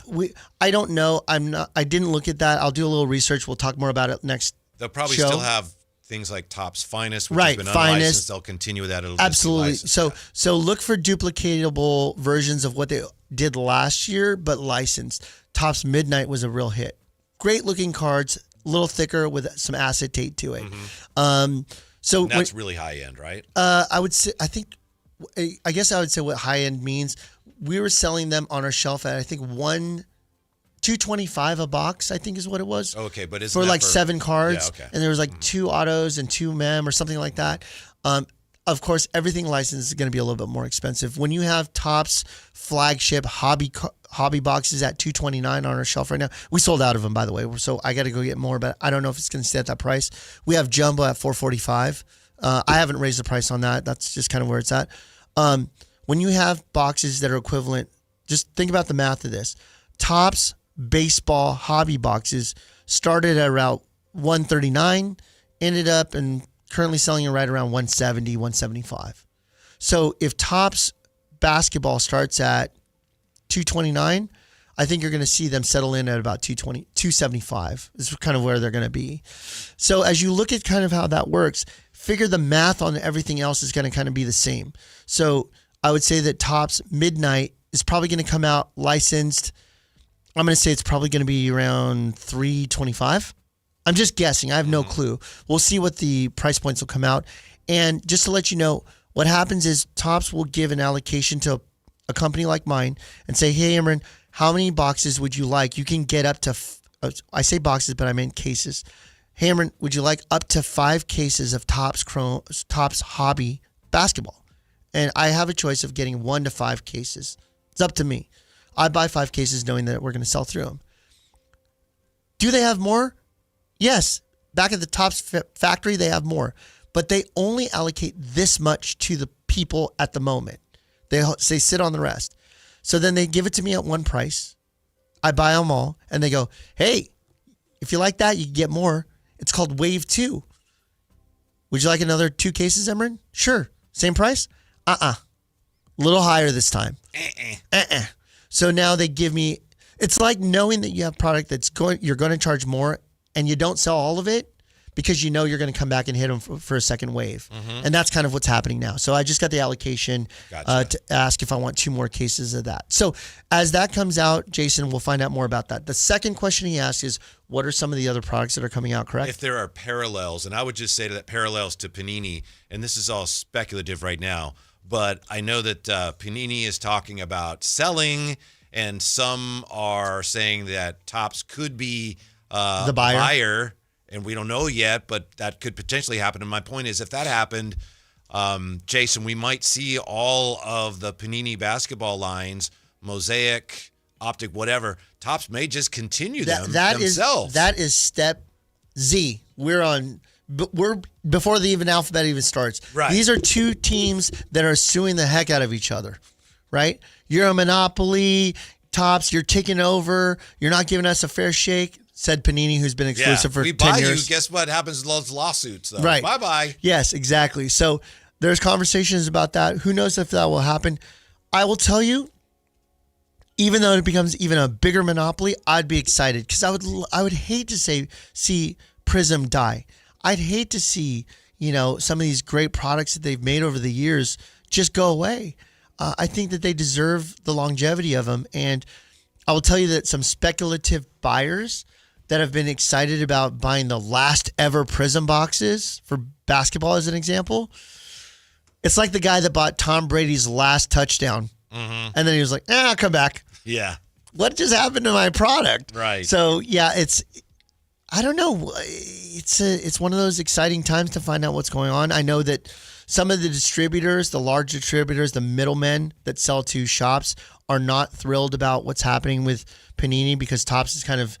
I don't know. I didn't look at that. I'll do a little research. We'll talk more about it next. They'll probably show. still have things like Topps Finest, which has been unlicensed. They'll continue with that. It'll Absolutely. Just be So look for duplicatable versions of what they did last year, but licensed. Topps Midnight was a real hit. Great looking cards, a little thicker with some acetate to it. Mm-hmm. And that's really high end, right? I would say. I guess I would say what high end means. We were selling them on our shelf at I think $225 a box, I think is what it was. Okay, but for like 7 cards, yeah, okay. And there was like 2 autos and 2 mem or something like that. Of course, everything licensed is going to be a little bit more expensive. When you have Topps flagship hobby boxes at $229 on our shelf right now, we sold out of them, by the way. So I got to go get more, but I don't know if it's going to stay at that price. We have jumbo at $445. I haven't raised the price on that. That's just kind of where it's at. When you have boxes that are equivalent, just think about the math of this. Topps baseball hobby boxes started at around $139, ended up and currently selling it right around $170, $175. So if Topps basketball starts at $229, I think you're going to see them settle in at about $275 is kind of where they're going to be. So as you look at kind of how that works, figure the math on everything else is going to kind of be the same. So I would say that Topps Midnight is probably going to come out licensed. I'm going to say it's probably going to be around $325. I'm just guessing. I have no clue. We'll see what the price points will come out. And just to let you know, what happens is Topps will give an allocation to a company like mine and say, hey, Imran, how many boxes would you like? You can get up to, I say boxes, but I meant cases. Hey, Imran, would you like up to 5 cases of Topps Hobby basketball? And I have a choice of getting 1 to 5 cases. It's up to me. I buy 5 cases knowing that we're going to sell through them. Do they have more? Yes. Back at the Topps factory, they have more. But they only allocate this much to the people at the moment. They say sit on the rest. So then they give it to me at one price. I buy them all. And they go, hey, if you like that, you can get more. It's called Wave 2. Would you like another 2 cases, Emran? Sure. Same price? A little higher this time. So now they give me, it's like knowing that you have product you're going to charge more and you don't sell all of it because you know you're going to come back and hit them for a second wave. And that's kind of what's happening now. So I just got the allocation to ask if I want 2 more cases of that. So as that comes out, Jason, we'll find out more about that. The second question he asked is, what are some of the other products that are coming out, correct? If there are parallels, and I would just say that parallels to Panini, and this is all speculative right now, but I know that Panini is talking about selling, and some are saying that Topps could be the buyer. And we don't know yet, but that could potentially happen. And my point is, if that happened, Jason, we might see all of the Panini basketball lines, Mosaic, Optic, whatever. Topps may just continue themselves. That is step Z. We're before the alphabet even starts. Right. These are 2 teams that are suing the heck out of each other, right? You're a monopoly, Topps. You're taking over. You're not giving us a fair shake. Said Panini, who's been exclusive for 10 years. We buy you, guess what happens to those lawsuits, though? Right. Bye-bye. Yes, exactly. So there's conversations about that. Who knows if that will happen? I will tell you, even though it becomes even a bigger monopoly, I'd be excited because I would hate to see Prism die. I'd hate to see, some of these great products that they've made over the years just go away. I think that they deserve the longevity of them. And I will tell you that some speculative buyers that have been excited about buying the last ever Prism boxes for basketball as an example. It's like the guy that bought Tom Brady's last touchdown. And then he was like, I'll come back. Yeah. What just happened to my product? Right. So yeah, I don't know. It's one of those exciting times to find out what's going on. I know that some of the distributors, the large distributors, the middlemen that sell to shops are not thrilled about what's happening with Panini because Topps is kind of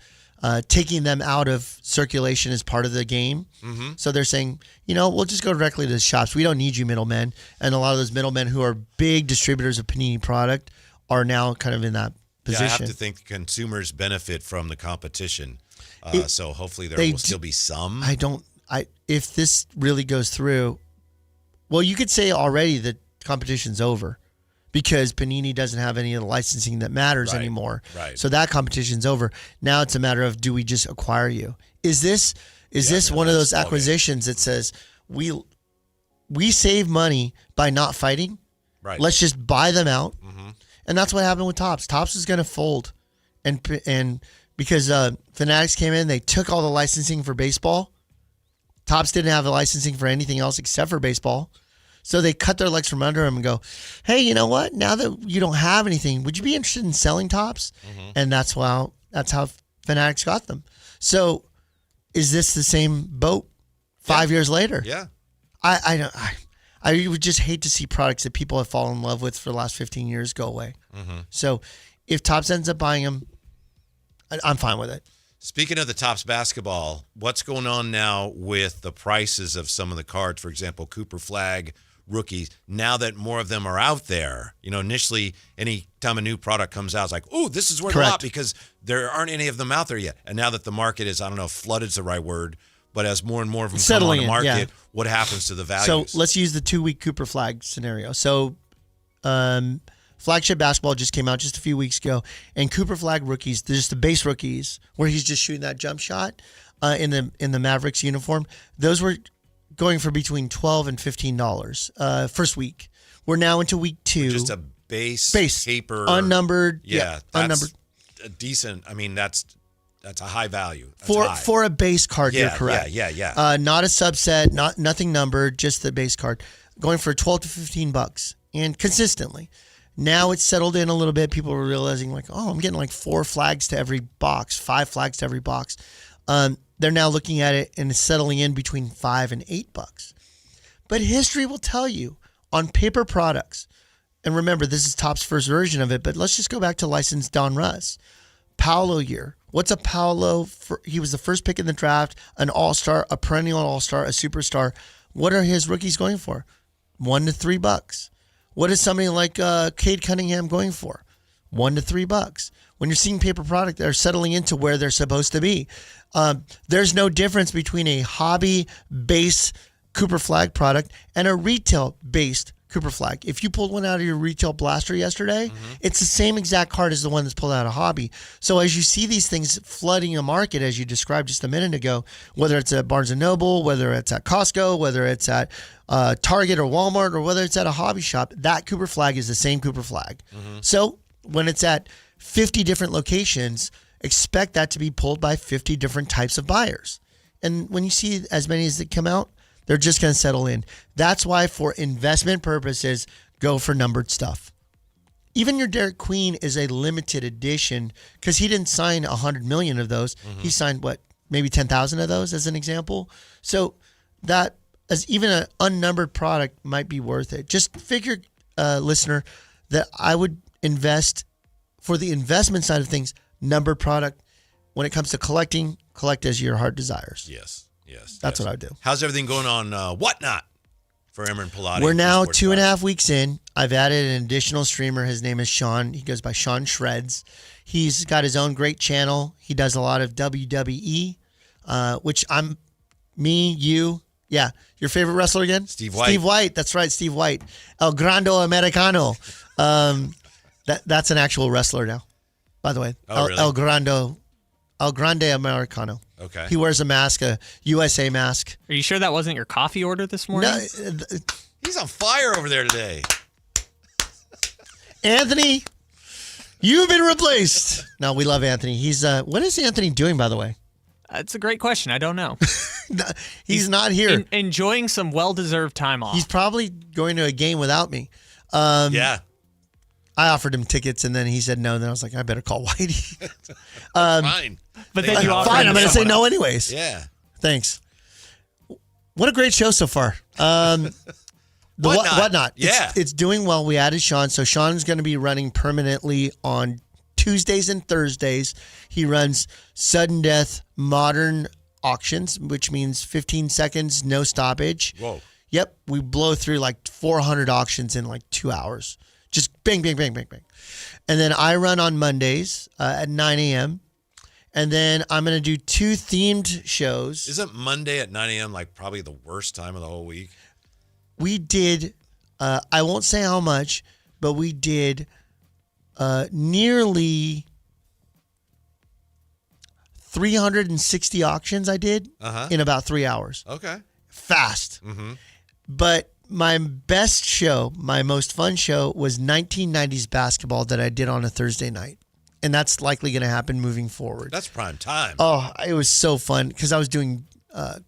taking them out of circulation as part of the game. So they're saying, we'll just go directly to the shops. We don't need you middlemen. And a lot of those middlemen who are big distributors of Panini product are now kind of in that position. Yeah, I have to think consumers benefit from the competition. So hopefully there will still be some. If this really goes through, well, you could say already that competition's over. Because Panini doesn't have any of the licensing that matters anymore. Right. So that competition's over. Now it's a matter of, do we just acquire you? Is this one of those acquisitions that says we save money by not fighting? Right. Let's just buy them out. And that's what happened with Topps. Topps is going to fold. And because Fanatics came in, they took all the licensing for baseball. Topps didn't have the licensing for anything else except for baseball. So they cut their legs from under them and go, hey, you know what? Now that you don't have anything, would you be interested in selling Topps? And that's how Fanatics got them. So is this the same boat 5 years later? Yeah. I would just hate to see products that people have fallen in love with for the last 15 years go away. So if Topps ends up buying them, I'm fine with it. Speaking of the Topps basketball, what's going on now with the prices of some of the cards? For example, Cooper Flag rookies. Now that more of them are out there, initially, any time a new product comes out, it's like, oh, this is worth a lot because there aren't any of them out there yet. And now that the market is, I don't know if flooded's the right word, but as more and more of them come on the market, what happens to the values? So let's use the 2-week Cooper Flag scenario. So Flagship Basketball just came out just a few weeks ago, and Cooper Flag rookies, just the base rookies, where he's just shooting that jump shot in the Mavericks uniform, those were going for between $12 and $15 first week. We're now into week 2. Just a base paper. Unnumbered. Yeah, that's unnumbered. a decent. I mean, that's a high value. That's For high. for a base card, Yeah, you're correct. yeah. Not a subset, nothing numbered, just the base card. Going for $12 to $15 and consistently. Now it's settled in a little bit. People are realizing like, oh, I'm getting like 4 flags to every box, 5 flags to every box. They're now looking at it and it's settling in between $5 and $8. But history will tell you on paper products, and remember, this is Topps first version of it, but let's just go back to licensed Don Russ. Paolo year. What's a Paolo? He was the first pick in the draft, an all-star, a perennial all-star, a superstar. What are his rookies going for? $1 to $3. What is somebody like Cade Cunningham going for? $1 to $3. When you're seeing paper product, they're settling into where they're supposed to be. There's no difference between a hobby-based Cooper Flag product and a retail-based Cooper Flag. If you pulled one out of your retail blaster yesterday, it's the same exact card as the one that's pulled out of hobby. So as you see these things flooding a market, as you described just a minute ago, whether it's at Barnes & Noble, whether it's at Costco, whether it's at Target or Walmart, or whether it's at a hobby shop, that Cooper Flag is the same Cooper Flag. So when it's at 50 different locations, expect that to be pulled by 50 different types of buyers. And when you see as many as that come out, they're just going to settle in. That's why, for investment purposes, go for numbered stuff. Even your Derek Queen is a limited edition because he didn't sign 100 million of those. He signed, maybe 10,000 of those as an example. So that, as even an unnumbered product, might be worth it. Just figure, listener, that I would invest, for the investment side of things, numbered product. When it comes to collecting, collect as your heart desires. Yes. That's what I would do. How's everything going on Whatnot for Emran Pilati? We're now 2.5 weeks in. I've added an additional streamer. His name is Sean. He goes by Sean Shreds. He's got his own great channel. He does a lot of WWE, which I'm, you. Yeah. Your favorite wrestler again? Steve White. Steve White. That's right. Steve White. El Grande Americano. That's an actual wrestler now, by the way. Oh, really? El Grande Americano. Okay. He wears a mask, a USA mask. Are you sure that wasn't your coffee order this morning? No, He's on fire over there today. Anthony, you've been replaced. No, we love Anthony. He's what is Anthony doing, by the way? It's a great question. I don't know. He's not here. Enjoying some well-deserved time off. He's probably going to a game without me. Yeah. I offered him tickets, and then he said no. And then I was like, I better call Whitey. Fine. But then you offered Fine, him I'm going to say someone no else. anyways. Yeah. Thanks. What a great show so far. The Whatnot. Whatnot. Yeah. It's doing well. We added Sean. So Sean's going to be running permanently on Tuesdays and Thursdays. He runs sudden death modern auctions, which means 15 seconds, no stoppage. Whoa. Yep. We blow through like 400 auctions in like 2 hours. Just bang, bang, bang, bang, bang. And then I run on Mondays at 9 a.m. And then I'm going to do 2 themed shows. Isn't Monday at 9 a.m. like probably the worst time of the whole week? We did, I won't say how much, but we did nearly 360 auctions I did in about 3 hours. Okay. Fast. But my best show, my most fun show was 1990s basketball that I did on a Thursday night. And that's likely going to happen moving forward. That's prime time. Oh, it was so fun because I was doing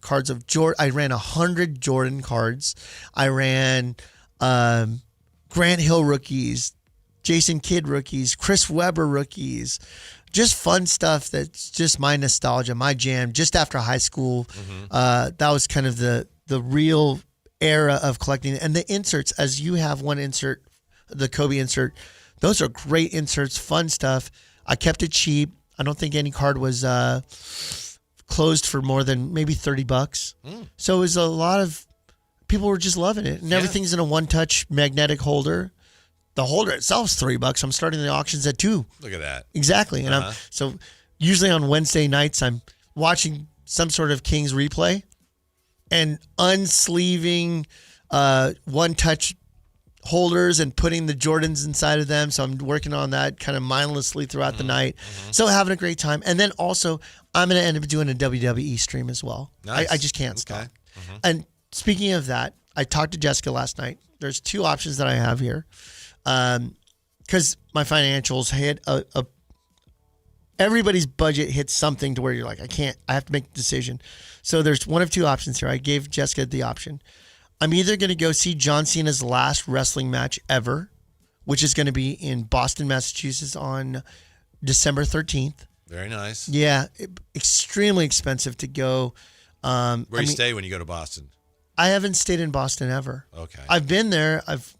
cards of Jordan. I ran 100 Jordan cards. I ran Grant Hill rookies, Jason Kidd rookies, Chris Webber rookies. Just fun stuff that's just my nostalgia, my jam. Just after high school, that was kind of the real era of collecting. And the inserts, as you have one insert, the Kobe insert, those are great inserts, fun stuff. I kept it cheap. I don't think any card was closed for more than maybe $30. So it was a lot of people were just loving it. And everything's in a one-touch magnetic holder. The holder itself is $3. I'm starting the auctions at $2. Look at that. Exactly. And so usually on Wednesday nights, I'm watching some sort of Kings replay and unsleeving one-touch holders and putting the Jordans inside of them. So I'm working on that kind of mindlessly throughout the night. So having a great time. And then also I'm going to end up doing a WWE stream as well. Nice. I just can't stop. Okay. And speaking of that, I talked to Jessica last night. There's two options that I have here. Because my financials hit everybody's budget hits something to where you're like, I have to make a decision. So there's one of two options here. I gave Jessica the option. I'm either going to go see John Cena's last wrestling match ever, which is going to be in Boston, Massachusetts on December 13th. Very nice. Yeah, extremely expensive to go. Where do you stay when you go to Boston? I haven't stayed in Boston ever. Okay. I've been there. I've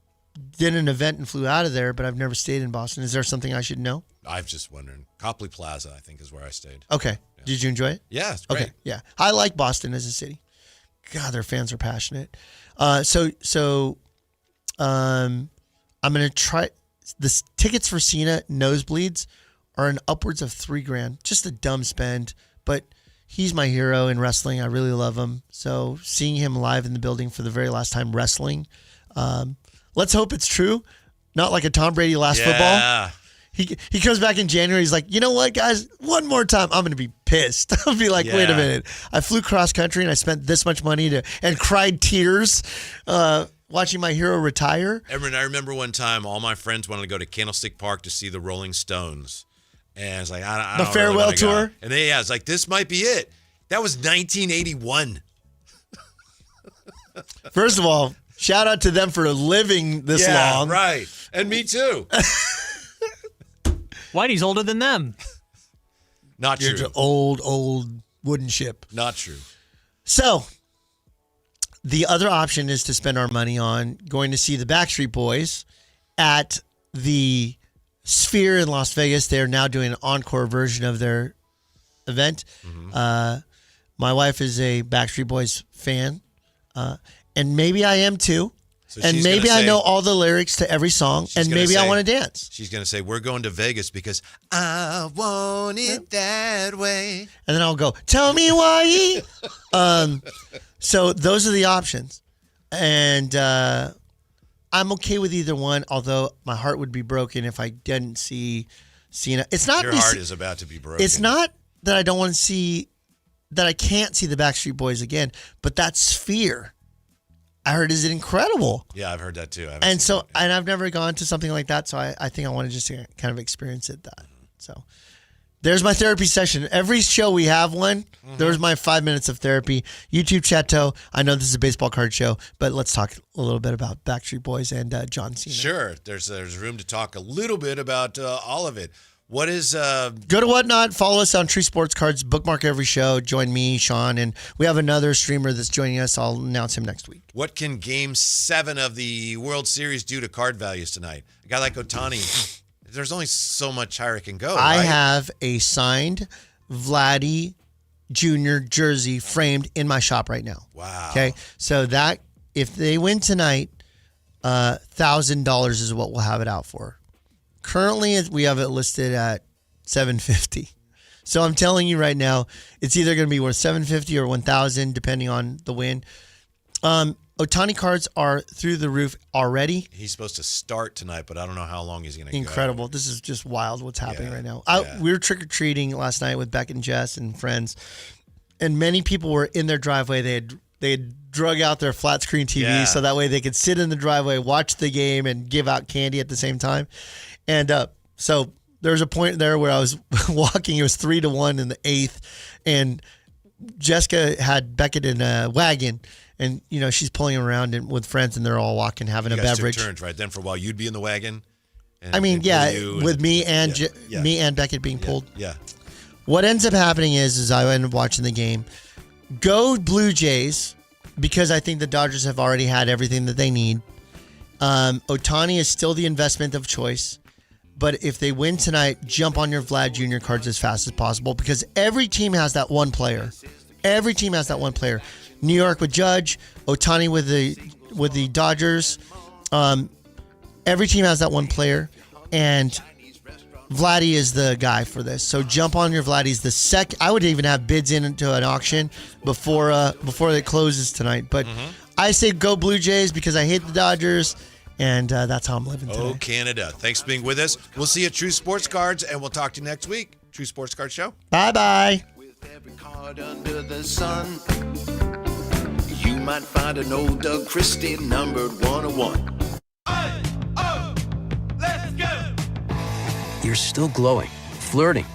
did an event and flew out of there, but I've never stayed in Boston. Is there something I should know? I'm just wondering. Copley Plaza, I think, is where I stayed. Okay. Yeah. Did you enjoy it? Yeah, it's great. Okay. Yeah. I like Boston as a city. God, their fans are passionate. I'm going to try. The tickets for Cena nosebleeds are in upwards of $3,000. Just a dumb spend, but he's my hero in wrestling. I really love him. So seeing him live in the building for the very last time wrestling, let's hope it's true. Not like a Tom Brady last football. He comes back in January. He's like, you know what, guys? One more time, I'm going to be pissed. I'll be like, wait a minute. I flew cross country and I spent this much money and cried tears watching my hero retire. I remember one time all my friends wanted to go to Candlestick Park to see the Rolling Stones. And it's like, I don't the farewell really tour. go. And it's like, this might be it. That was 1981. First of all, shout out to them for living this long. Right. And me too. Whitey's older than them. Not You're true. an old wooden ship. Not true. So, the other option is to spend our money on going to see the Backstreet Boys at the Sphere in Las Vegas. They're now doing an encore version of their event. Mm-hmm. My wife is a Backstreet Boys fan, and maybe I am too. So and maybe I know all the lyrics to every song, and maybe I want to dance. She's going to say, we're going to Vegas because I want it that way. And then I'll go, tell me why. So those are the options. And I'm okay with either one, although my heart would be broken if I didn't see Cena. It's not Your heart is about to be broken. It's not that I don't want to see, that I can't see the Backstreet Boys again, but that Sphere, I heard, is incredible. Yeah, I've heard that too. And I've never gone to something like that, so I think I want to just kind of experience it. So there's my therapy session. Every show we have one. Mm-hmm. There's my 5 minutes of therapy. YouTube Chateau. I know this is a baseball card show, but let's talk a little bit about Backstreet Boys and John Cena. Sure. There's room to talk a little bit about all of it. What is... Go to Whatnot. Follow us on True Sports Cards. Bookmark every show. Join me, Sean, and we have another streamer that's joining us. I'll announce him next week. What can Game 7 of the World Series do to card values tonight? A guy like Ohtani, there's only so much higher it can go, I right? have a signed Vladdy Jr. jersey framed in my shop right now. Wow. Okay, so that if they win tonight, $1,000 is what we'll have it out for. Currently, we have it listed at $750. So I'm telling you right now, it's either going to be worth $750 or $1,000, depending on the win. Ohtani cards are through the roof already. He's supposed to start tonight, but I don't know how long he's going to go. Incredible. This is just wild what's happening right now. We were trick-or-treating last night with Beck and Jess and friends, and many people were in their driveway. They had drug out their flat screen TV so that way they could sit in the driveway, watch the game, and give out candy at the same time. And so there was a point there where I was walking. It was 3-1 in the 8th, and Jessica had Beckett in a wagon, and she's pulling him around with friends, and they're all walking, having a beverage. Took turns, right? Then for a while, you'd be in the wagon. And with me and me and Beckett being pulled. Yeah. What ends up happening is I end up watching the game. Go Blue Jays, because I think the Dodgers have already had everything that they need. Ohtani is still the investment of choice. But if they win tonight, jump on your Vlad Jr. cards as fast as possible, because every team has that one player. Every team has that one player. New York with Judge, Ohtani with the Dodgers. Every team has that one player, and Vladdy is the guy for this. So jump on your Vladdy's. I would even have bids into an auction before it closes tonight. But I say go Blue Jays because I hate the Dodgers. And that's how I'm living today. Oh, Canada. Thanks for being with us. We'll see you at True Sports Cards, and we'll talk to you next week. True Sports Card Show. Bye-bye. With every card under the sun, you might find an old Doug Christie numbered 101. You're still glowing, flirting,